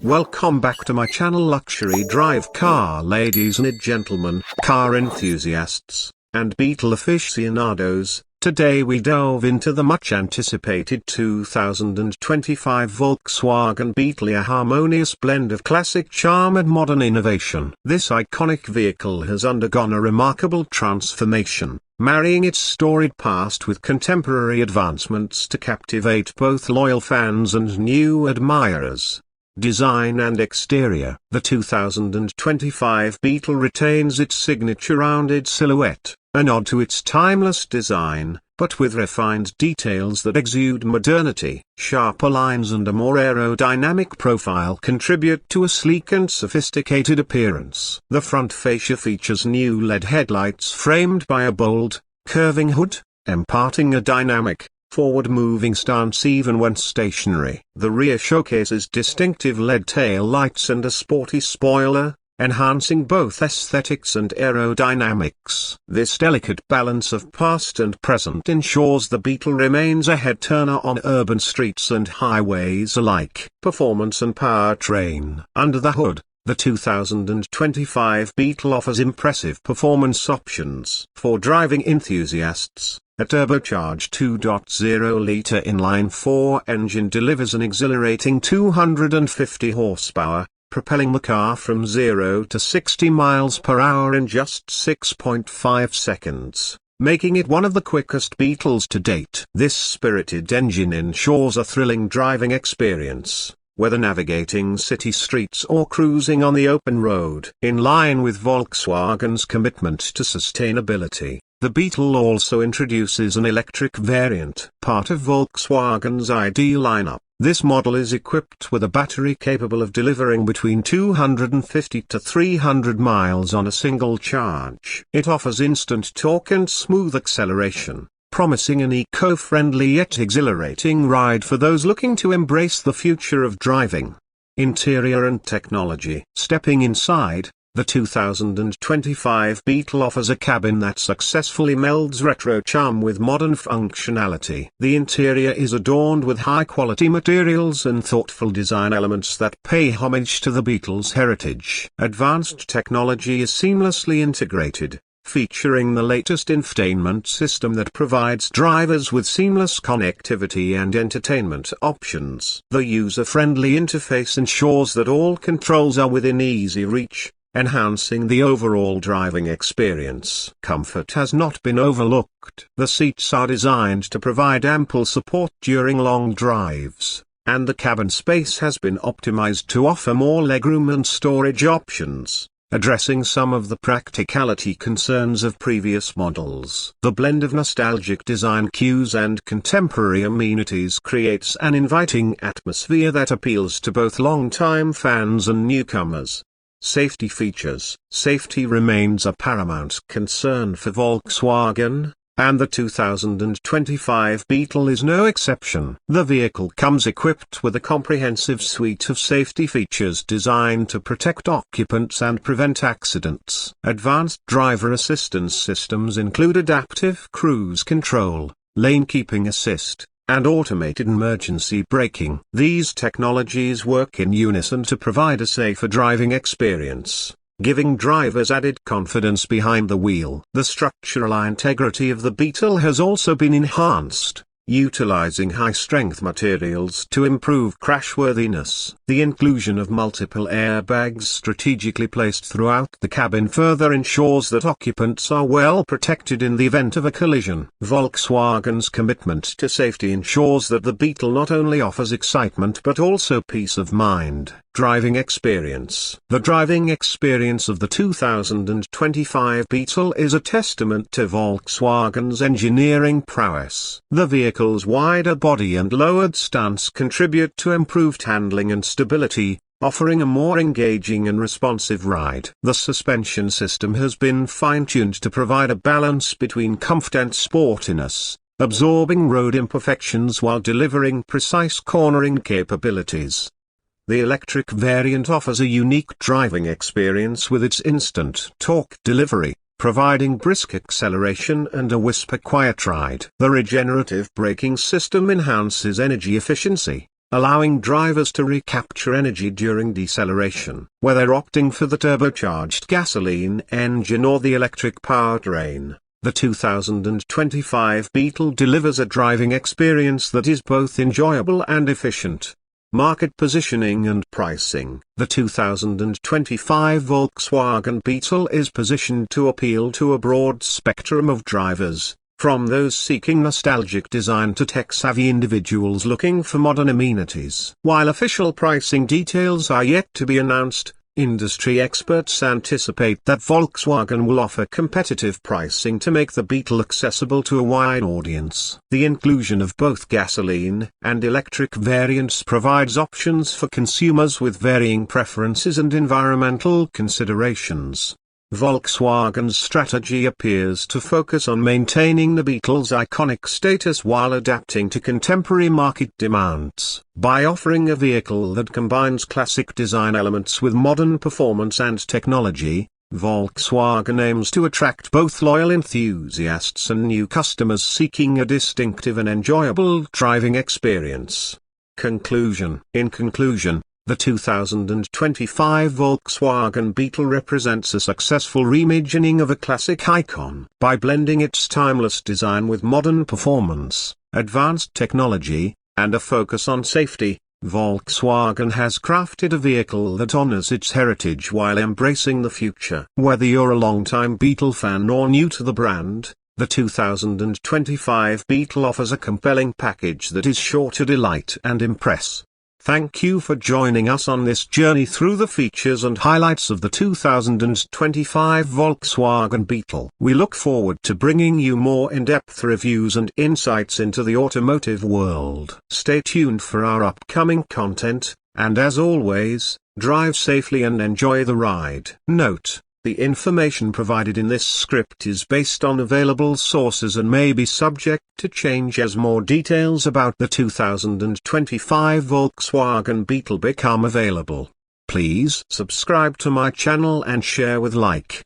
Welcome back to my channel Luxury Drive Car ladies and gentlemen, car enthusiasts, and Beetle aficionados. Today we delve into the much anticipated 2025 Volkswagen Beetle, a harmonious blend of classic charm and modern innovation. This iconic vehicle has undergone a remarkable transformation, marrying its storied past with contemporary advancements to captivate both loyal fans and new admirers. Design and exterior. The 2025 Beetle retains its signature rounded silhouette, a nod to its timeless design, but with refined details that exude modernity. Sharper lines and a more aerodynamic profile contribute to a sleek and sophisticated appearance. The front fascia features new LED headlights framed by a bold, curving hood, imparting a dynamic, forward-moving stance even when stationary. The rear showcases distinctive LED tail lights and a sporty spoiler, enhancing both aesthetics and aerodynamics. This delicate balance of past and present ensures the Beetle remains a head-turner on urban streets and highways alike. Performance and powertrain. Under the hood, the 2025 Beetle offers impressive performance options. For driving enthusiasts, a turbocharged 2.0-liter inline-4 engine delivers an exhilarating 250 horsepower, propelling the car from 0 to 60 miles per hour in just 6.5 seconds, making it one of the quickest Beetles to date. This spirited engine ensures a thrilling driving experience, whether navigating city streets or cruising on the open road. In line with Volkswagen's commitment to sustainability, the Beetle also introduces an electric variant. Part of Volkswagen's ID lineup, this model is equipped with a battery capable of delivering between 250 to 300 miles on a single charge. It offers instant torque and smooth acceleration, promising an eco-friendly yet exhilarating ride for those looking to embrace the future of driving. Interior and technology. Stepping inside, the 2025 Beetle offers a cabin that successfully melds retro charm with modern functionality. The interior is adorned with high-quality materials and thoughtful design elements that pay homage to the Beetle's heritage. Advanced technology is seamlessly integrated, featuring the latest infotainment system that provides drivers with seamless connectivity and entertainment options. The user-friendly interface ensures that all controls are within easy reach, enhancing the overall driving experience. Comfort has not been overlooked. The seats are designed to provide ample support during long drives, and the cabin space has been optimized to offer more legroom and storage options, addressing some of the practicality concerns of previous models. The blend of nostalgic design cues and contemporary amenities creates an inviting atmosphere that appeals to both longtime fans and newcomers. Safety features. Safety remains a paramount concern for Volkswagen, and the 2025 Beetle is no exception. The vehicle comes equipped with a comprehensive suite of safety features designed to protect occupants and prevent accidents. Advanced driver assistance systems include adaptive cruise control, lane keeping assist, and automated emergency braking. These technologies work in unison to provide a safer driving experience, giving drivers added confidence behind the wheel. The structural integrity of the Beetle has also been enhanced, utilizing high-strength materials to improve crashworthiness. The inclusion of multiple airbags strategically placed throughout the cabin further ensures that occupants are well protected in the event of a collision. Volkswagen's commitment to safety ensures that the Beetle not only offers excitement but also peace of mind. Driving experience. The driving experience of the 2025 Beetle is a testament to Volkswagen's engineering prowess. The vehicle's wider body and lowered stance contribute to improved handling and stability, offering a more engaging and responsive ride. The suspension system has been fine-tuned to provide a balance between comfort and sportiness, absorbing road imperfections while delivering precise cornering capabilities. The electric variant offers a unique driving experience with its instant torque delivery, providing brisk acceleration and a whisper-quiet ride. The regenerative braking system enhances energy efficiency, allowing drivers to recapture energy during deceleration. Whether opting for the turbocharged gasoline engine or the electric powertrain, the 2025 Beetle delivers a driving experience that is both enjoyable and efficient. Market positioning and pricing. The 2025 Volkswagen Beetle is positioned to appeal to a broad spectrum of drivers, from those seeking nostalgic design to tech-savvy individuals looking for modern amenities. While official pricing details are yet to be announced, industry experts anticipate that Volkswagen will offer competitive pricing to make the Beetle accessible to a wide audience. The inclusion of both gasoline and electric variants provides options for consumers with varying preferences and environmental considerations. Volkswagen's strategy appears to focus on maintaining the Beetle's iconic status while adapting to contemporary market demands. By offering a vehicle that combines classic design elements with modern performance and technology, Volkswagen aims to attract both loyal enthusiasts and new customers seeking a distinctive and enjoyable driving experience. Conclusion. In conclusion, the 2025 Volkswagen Beetle represents a successful reimagining of a classic icon. By blending its timeless design with modern performance, advanced technology, and a focus on safety, Volkswagen has crafted a vehicle that honors its heritage while embracing the future. Whether you're a longtime Beetle fan or new to the brand, the 2025 Beetle offers a compelling package that is sure to delight and impress. Thank you for joining us on this journey through the features and highlights of the 2025 Volkswagen Beetle. We look forward to bringing you more in-depth reviews and insights into the automotive world. Stay tuned for our upcoming content, and as always, drive safely and enjoy the ride. Note: the information provided in this script is based on available sources and may be subject to change as more details about the 2025 Volkswagen Beetle become available. Please subscribe to my channel and share with like.